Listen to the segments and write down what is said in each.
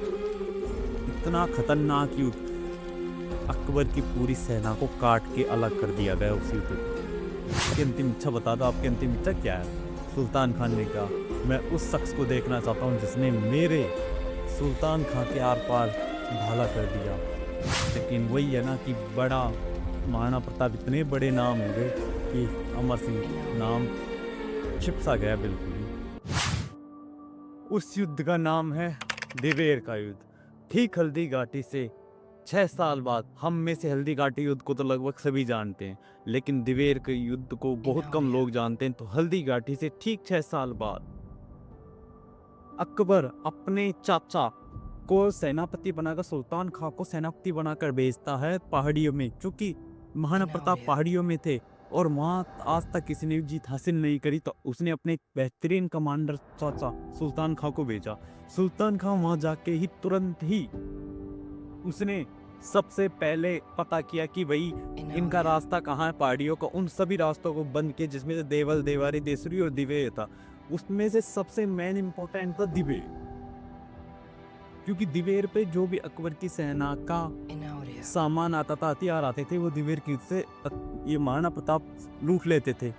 इतना खतरनाक युद्ध, अकबर की पूरी सेना को काट के अलग कर दिया गया उस युद्ध में। आपकी अंतिम इच्छा बता दो, आपकी अंतिम इच्छा क्या है? सुल्तान खान ने कहा, मैं उस शख्स को देखना चाहता हूँ जिसने मेरे सुल्तान खां के आर पार भाला कर दिया। लेकिन वही है ना कि बड़ा महाराणा प्रताप इतने बड़े नाम हो गए कि अमर सिंह नाम छिप सा गया बिल्कुल ही। उस युद्ध का नाम है दिवेर का युद्ध। ठीक हल्दी घाटी से 6 साल बाद, हम में से हल्दी घाटी युद्ध को तो लगभग सभी जानते हैं, लेकिन दिवेर के युद्ध को बहुत कम लोग जानते हैं। तो हल्दी घाटी से ठीक 6 साल बाद अकबर अपने चाचा को सेनापति बनाकर, सुल्तान खां को सेनापति बनाकर भेजता है पहाड़ियों में, क्योंकि महाराणा प्रताप पहाड़ियों में थे और वहां आज तक किसी ने जीत हासिल नहीं करी। तो उसने अपने बेहतरीन कमांडर चाचा सुल्तान खां को भेजा। सुल्तान खां वहां जाके ही तुरंत ही उसने सबसे पहले पता किया कि भाई इनका रास्ता कहाँ है पहाड़ियों का। उन सभी रास्तों को बंद किया जिसमें से देवल, देवारी, देसरी और दिवेर था। उसमें से सबसे मेन इंपॉर्टेंट था दिवेर, क्योंकि दिवेर पे जो भी अकबर की सेना का सामान आता था, हथियार आते थे, वो दिवेर की से ये महाराणा प्रताप लूट लेते थे।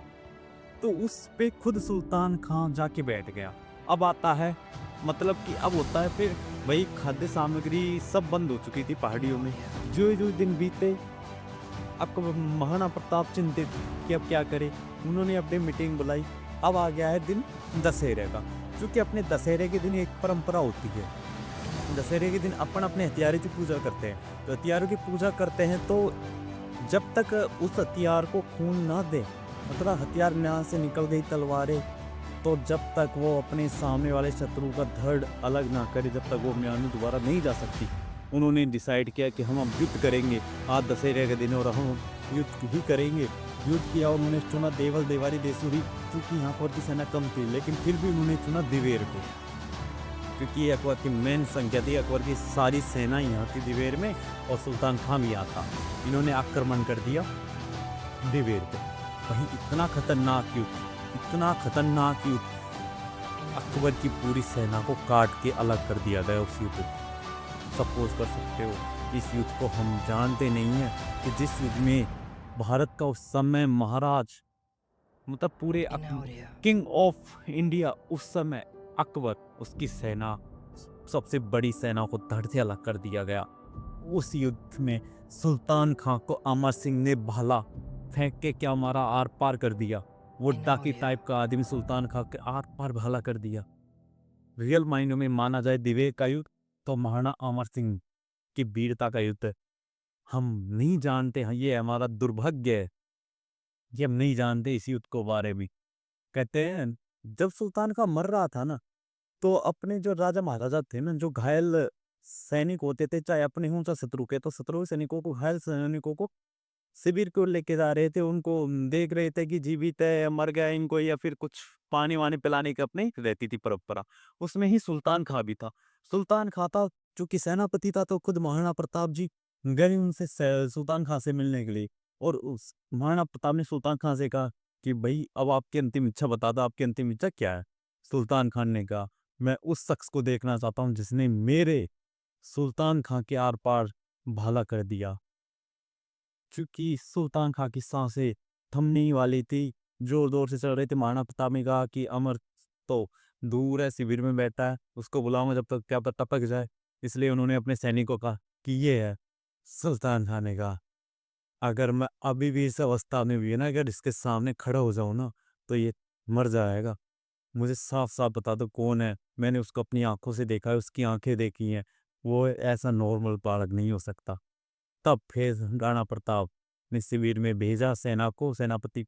तो उस पे खुद सुल्तान खां जाके बैठ गया। अब आता है, मतलब कि अब होता है फिर वही खाद्य सामग्री सब बंद हो चुकी थी पहाड़ियों में। जो जो दिन बीते, अकबर महाराणा प्रताप चिंतित कि अब क्या करे। उन्होंने अपनी मीटिंग बुलाई। अब आ गया है दिन दशहरे का, क्योंकि अपने दशहरे के दिन एक परंपरा होती है। दशहरे के दिन अपन अपने हथियारों की पूजा करते हैं। तो हथियारों की पूजा करते हैं तो जब तक उस हथियार को खून ना दे, मतलब हथियार यहाँ से निकल गई तलवारें, तो जब तक वो अपने सामने वाले शत्रु का धड़ अलग ना करे, जब तक वो म्यानु दोबारा नहीं जा सकती। उन्होंने डिसाइड किया कि हम अब युद्ध करेंगे आज दशहरे के दिन, और हम युद्ध ही करेंगे। युद्ध किया, उन्होंने चुना देवल, देवारी, देसुरी, क्योंकि यहाँ पर की सेना कम थी, लेकिन फिर भी उन्होंने चुना दिवेर को, क्योंकि अकबर की मेन संख्या थी। अकबर की सारी सेना यहाँ थी दिवेर में और सुल्तान खां भी यहाँ था। इन्होंने आक्रमण कर दिया दिवेर पे। वहीं इतना खतरनाक युद्ध, इतना खतरनाक युद्ध, अकबर की पूरी सेना को काट के अलग कर दिया गया उस युद्ध में। सपोज कर सकते हो इस युद्ध को हम जानते नहीं है कि जिस युद्ध में भारत का उस समय महाराज, मतलब पूरे किंग ऑफ इंडिया उस समय अकबर, उसकी सेना, सबसे बड़ी सेना को धड़ से अलग कर दिया गया। उस युद्ध में सुल्तान खां को अमर सिंह ने भाला फेंक के क्या मारा, आर पार कर दिया। वो डाकी टाइप का आदमी सुल्तान खां के आर पार भाला कर दिया। रियल मायनों में माना जाए दिवेर का युद्ध, तो महाराणा अमर सिंह की वीरता का युद्ध है। हम नहीं जानते हैं, ये हमारा दुर्भाग्य है कि हम नहीं जानते इस युद्ध को बारे में। कहते हैं जब सुल्तान खां मर रहा था ना, तो अपने जो राजा महाराजा थे ना, जो घायल सैनिक होते थे, चाहे अपने हों चाहे शत्रु के, तो शत्रु सैनिकों को, घायल सैनिकों को शिविर को लेके जा रहे थे, उनको देख रहे थे कि जीवित है या मर गया इनको, या फिर कुछ पानी वानी पिलाने की अपनी रहती थी परंपरा। उसमें ही सुल्तान खां भी था। सुल्तान खां था, चूंकि सेनापति था, तो खुद महाराणा प्रताप जी गए उनसे सुल्तान खां से मिलने के लिए। और उस महाराणा प्रताप ने सुल्तान खां से कहा कि भाई अब आपकी अंतिम इच्छा बता दो, आपकी अंतिम इच्छा क्या है? सुल्तान खान ने कहा, मैं उस शख्स को देखना चाहता हूँ जिसने मेरे सुल्तान खां के आर पार भाला कर दिया। चूंकि सुल्तान खां की सांसें थमने ही वाली थी, जोर जोर से चल रहे थे। महाराणा प्रताप ने कहा कि अमर तो दूर है, शिविर में बैठा है, उसको बुलाऊंगा जब तक क्या पता टपक जाए। इसलिए उन्होंने अपने सैनिकों का कि ये है। सुल्तान खान ने कहा, अगर मैं अभी भी इस अवस्था में भी है ना, अगर इसके सामने खड़ा हो जाऊं ना, तो ये मर जाएगा। मुझे साफ साफ बता दो कौन है। मैंने उसको अपनी आंखों से देखा है, उसकी आंखें देखी हैं, वो ऐसा नॉर्मल बालक नहीं हो सकता। तब फिर राणा प्रताप ने शिविर में भेजा सेना को, सेनापति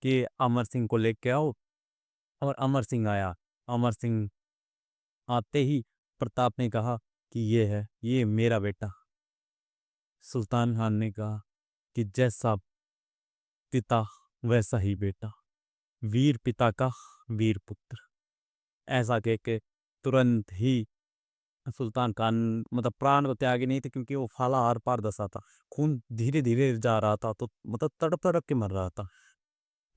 के अमर सिंह को लेके आओ। और अमर सिंह आया। अमर सिंह आते ही प्रताप ने कहा कि ये है, ये मेरा बेटा। सुल्तान खान ने कहा कि जैसा पिता वैसा ही बेटा, वीर पिता का वीर पुत्र। ऐसा कह के तुरंत ही सुल्तान खान, मतलब प्राण तो त्यागे नहीं थे, क्योंकि वो फाला आर पार दसा था, खून धीरे धीरे जा रहा था, तो मतलब तड़प तड़प के मर रहा था।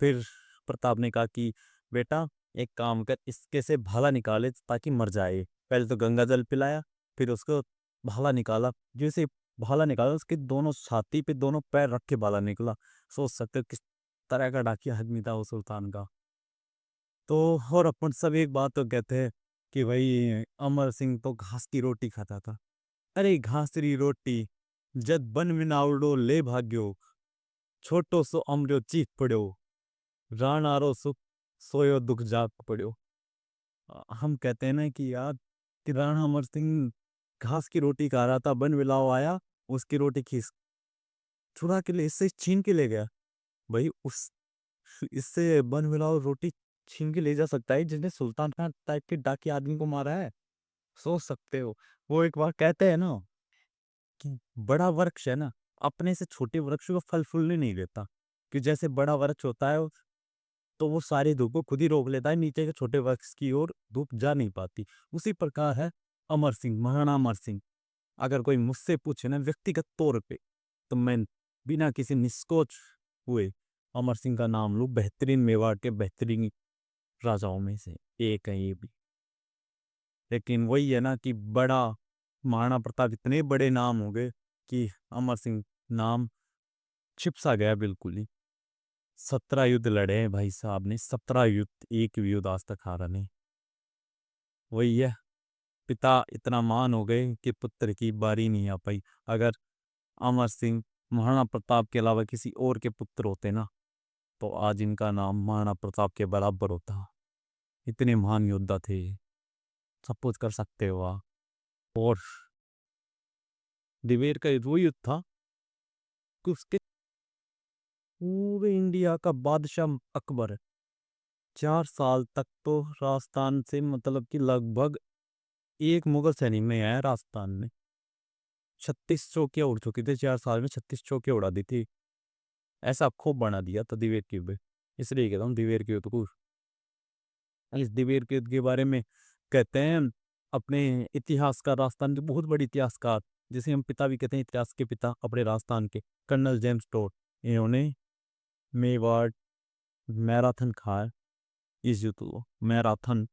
फिर प्रताप ने कहा कि बेटा एक काम कर, इसके से भाला निकाले ताकि मर जाए। पहले तो गंगा जल पिलाया, फिर उसको भाला निकाला। जैसे भाला निकाला, उसके दोनों छाती पे दोनों पैर रख के भाला निकला। सोच सकते हो किस तरह का डाकिया आदमी था वो सुल्तान का। तो और अपन सब एक बात तो कहते हैं कि भाई अमर सिंह तो घास की रोटी खाता था। अरे घास री रोटी जद बन में नावड़ो ले भाग्यो, छोटो सो अमर्यो चीत पड़ो, राण आरो सुख सोयो दुख जाग पड़ो। हम कहते हैं ना कि यार कि राणा अमर सिंह घास की रोटी खा रहा था, बन विलाव आया, उसकी रोटी खींच चुरा के ले, इससे छीन के ले गया। भाई उस इससे बन विलाव रोटी छीन के ले जा सकता है जिसने सुल्तान खान टाइप के डाकिया आदमी को मारा है? सोच सकते हो। वो एक बार कहते हैं ना कि बड़ा वृक्ष है ना, अपने से छोटे वृक्ष को फल फूलने नहीं देता। कि जैसे बड़ा वृक्ष होता है तो वो सारी धूप को खुद ही रोक लेता है, नीचे के छोटे वृक्ष की ओर धूप जा नहीं पाती। उसी प्रकार है अमर सिंह, महाराणा अमर सिंह। अगर कोई मुझसे पूछे ना व्यक्तिगत तौर पे, तो मैं बिना किसी निष्कोच हुए अमर सिंह का नाम लूं। बेहतरीन मेवाड़ के बेहतरीन राजाओं में से एक है ये भी। लेकिन वही है ना कि बड़ा महाराणा प्रताप इतने बड़े नाम हो गए कि अमर सिंह नाम छिप सा गया बिल्कुल ही। 17 युद्ध लड़े हैं भाई साहब ने, 17 युद्ध, एक भी युद्ध आज तक हारा नहीं। वही है, पिता इतना महान हो गए कि पुत्र की बारी नहीं आ पाई। अगर अमर सिंह महाराणा प्रताप के अलावा किसी और के पुत्र होते ना, तो आज इनका नाम महाराणा प्रताप के बराबर होता। इतने महान योद्धा थे, सब कुछ कर सकते हो आप। और दिवेर का वो युद्ध था कि उसके पूरे इंडिया का बादशाह अकबर 4 साल तक तो राजस्थान से, मतलब कि लगभग एक मुगल सैनिक नहीं आया राजस्थान में। 36 चौकियां उड़ चुकी थी 4 साल में, 36 चौकियां उड़ा दी थी। ऐसा खूब बना दिया था दिवेर के युद्ध। इसलिए कहता हूँ दिवेर के युद्ध को। इस दिवेर के युद्ध के बारे में कहते हैं अपने इतिहासकार, राजस्थान के बहुत बड़े इतिहासकार, जिसे हम पिता भी कहते हैं इतिहास के पिता अपने राजस्थान के, कर्नल जेम्स टोड। इन्होंने मेवाड़ मैराथन खाया इस युद्ध को। मैराथन